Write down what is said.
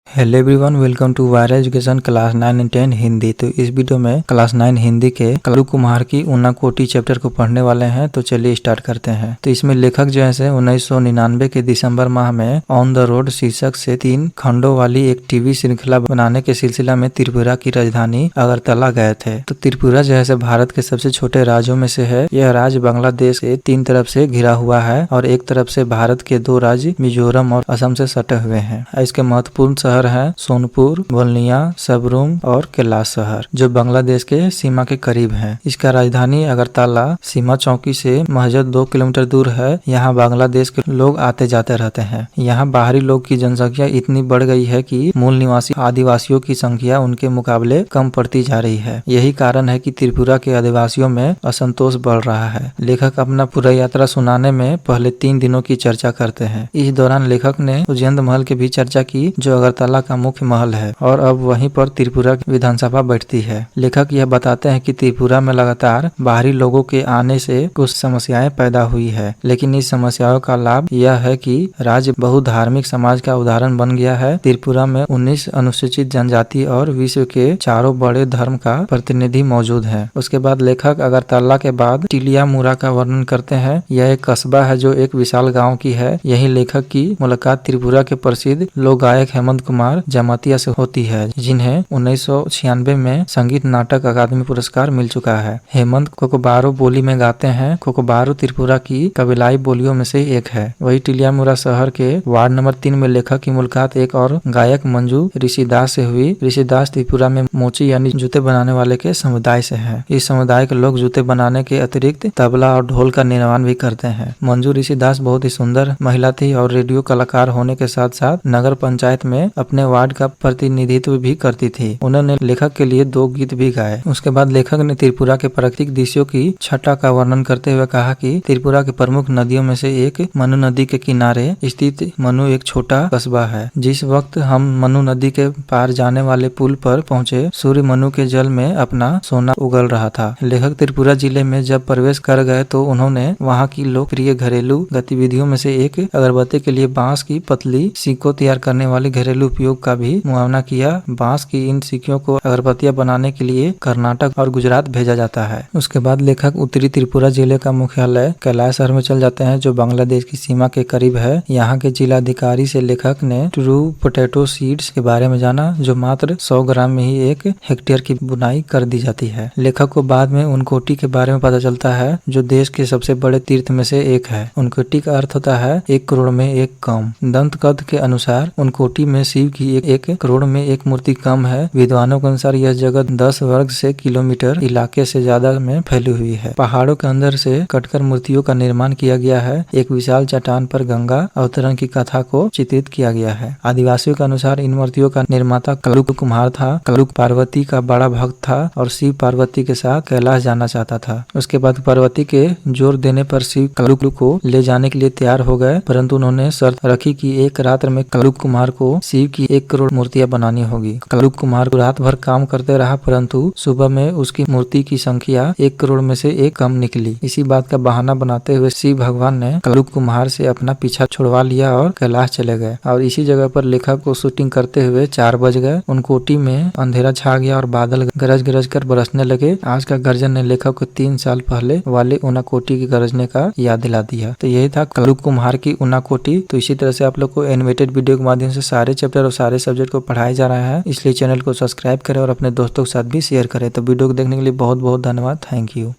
Hello everyone, welcome to wire education class 9 and 10 Hindi. तो इस video में क्लास 9 हिंदी के कल्लू कुमार की ऊनाकोटी चैप्टर को पढ़ने वाले हैं। तो चलिए स्टार्ट करते हैं। तो इसमें लेखक जो है 1999 के दिसंबर माह में ऑन द रोड शीर्षक से 3 खंडों वाली एक टीवी श्रृंखला बनाने के सिलसिला में त्रिपुरा की राजधानी अगरतला गए थे। तो त्रिपुरा जो है भारत के सबसे छोटे राज्यों में से है। यह राज्य बांग्लादेश के 3 तरफ से घिरा हुआ है और एक तरफ से भारत के 2 राज्य मिजोरम और असम से सटे हुए हैं। इसके महत्वपूर्ण शहर है सोनपुर, बोलनिया, सबरूम और कैलाश शहर, जो बांग्लादेश के सीमा के करीब है। इसका राजधानी अगरतला सीमा चौकी से महज 2 किलोमीटर दूर है। यहाँ बांग्लादेश के लोग आते जाते रहते हैं। यहाँ बाहरी लोग की जनसंख्या इतनी बढ़ गई है कि मूल निवासी आदिवासियों की संख्या उनके मुकाबले कम पड़ती जा रही है। यही कारण है कि त्रिपुरा के आदिवासियों में असंतोष बढ़ रहा है। लेखक अपना पूरा यात्रा सुनाने में पहले 3 दिनों की चर्चा करते हैं। इस दौरान लेखक ने उज्जैन महल की भी चर्चा की, जो अगरतला का मुख्य महल है और अब वहीं पर त्रिपुरा विधानसभा बैठती है। लेखक यह बताते हैं कि त्रिपुरा में लगातार बाहरी लोगों के आने से कुछ समस्याएं पैदा हुई है, लेकिन इस समस्याओं का लाभ यह है कि राज्य बहुधार्मिक समाज का उदाहरण बन गया है। त्रिपुरा में 19 अनुसूचित जनजाति और विश्व के 4 बड़े धर्म का प्रतिनिधि मौजूद है। उसके बाद लेखक अगरतला के बाद टिलियामुरा का वर्णन करते हैं। यह एक कस्बा है जो एक विशाल गाँव की है। यही लेखक की मुलाकात त्रिपुरा के प्रसिद्ध लोक गायक हेमंत कुमार जमातिया से होती है, जिन्हें 1996 में संगीत नाटक अकादमी पुरस्कार मिल चुका है। हेमंत कोकोबारो बोली में गाते हैं। कोकोबारो त्रिपुरा की कबीलाई बोलियों में से एक है। वही टिलियामुरा शहर के वार्ड नंबर 3 में लेखक की मुलाकात एक और गायक मंजू ऋषिदास से हुई। ऋषिदास त्रिपुरा में मोची यानी जूते बनाने वाले के समुदाय से है। इस समुदाय के लोग जूते बनाने के अतिरिक्त तबला और ढोल का निर्माण भी करते हैं। मंजू ऋषिदास बहुत ही सुंदर महिला थी और रेडियो कलाकार होने के साथ साथ नगर पंचायत में अपने वार्ड का प्रतिनिधित्व भी करती थी। उन्होंने लेखक के लिए 2 गीत भी गाए। उसके बाद लेखक ने त्रिपुरा के प्राकृतिक दृश्यों की छटा का वर्णन करते हुए कहा कि त्रिपुरा की प्रमुख नदियों में से एक मनु नदी के किनारे स्थित मनु एक छोटा कस्बा है। जिस वक्त हम मनु नदी के पार जाने वाले पुल पर पहुंचे, सूर्य मनु के जल में अपना सोना उगल रहा था। लेखक त्रिपुरा जिले में जब प्रवेश कर गए तो उन्होंने वहाँ की लोकप्रिय घरेलू गतिविधियों में से एक अगरबत्ती के लिए बांस की पतली सिक्कों तैयार करने वाले घरेलू उपयोग का भी मुआयना किया। बांस की इन सिक्कियों को अगरबत्तियां बनाने के लिए कर्नाटक और गुजरात भेजा जाता है। उसके बाद लेखक उत्तरी त्रिपुरा जिले का मुख्यालय कैलाश शहर में चल जाते हैं, जो बांग्लादेश की सीमा के करीब है। यहाँ के जिलाधिकारी से लेखक ने ट्रू पोटैटो सीड्स के बारे में जाना, जो मात्र 100 ग्राम में ही 1 हेक्टेयर की बुनाई कर दी जाती है। लेखक को बाद में ऊनकोटी के बारे में पता चलता है, जो देश के सबसे बड़े तीर्थ में से एक है। ऊनकोटी का अर्थ होता है 1 करोड़ में 1 कम। दंतकथ के अनुसार ऊनकोटी में शिव की एक करोड़ में 1 मूर्ति कम है। विद्वानों के अनुसार यह जगह 10 वर्ग से किलोमीटर इलाके से ज्यादा में फैली हुई है। पहाड़ों के अंदर से कटकर मूर्तियों का निर्माण किया गया है। एक विशाल चट्टान पर गंगा अवतरण की कथा को चित्रित किया गया है। आदिवासियों के अनुसार इन मूर्तियों का निर्माता कल्लू कुमार था। कल्लू पार्वती का बड़ा भक्त था और शिव पार्वती के साथ कैलाश जाना चाहता था। उसके बाद पार्वती के जोर देने पर शिव कल्लू को ले जाने के लिए तैयार हो गए, परंतु उन्होंने शर्त रखी कि एक रात्र में कल्लू कुमार को शिव की 1 करोड़ मूर्तियां बनानी होगी। कल्लू कुमार रात भर काम करते रहा, परंतु सुबह में उसकी मूर्ति की संख्या 1 करोड़ में से 1 कम निकली। इसी बात का बहाना बनाते हुए शिव भगवान ने कल्लू कुमार से अपना पीछा छुड़वा लिया और कैलाश चले गए। और इसी जगह पर लेखक को शूटिंग करते हुए 4 बज गए। ऊनकोटी में अंधेरा छा गया और बादल गरज गरज कर बरसने लगे। आज का गर्जन ने लेखक को 3 साल पहले वाले ऊनाकोटी के गरजने का याद दिला दिया। तो यही था कल्लू कुमार की ऊनाकोटी। तो इसी तरह से आप लोग को एनिमेटेड वीडियो के माध्यम से सारे चैप्टर और सारे सब्जेक्ट को पढ़ाया जा रहा है, इसलिए चैनल को सब्सक्राइब करें और अपने दोस्तों के साथ भी शेयर करें। तो वीडियो को देखने के लिए बहुत बहुत धन्यवाद। Thank you.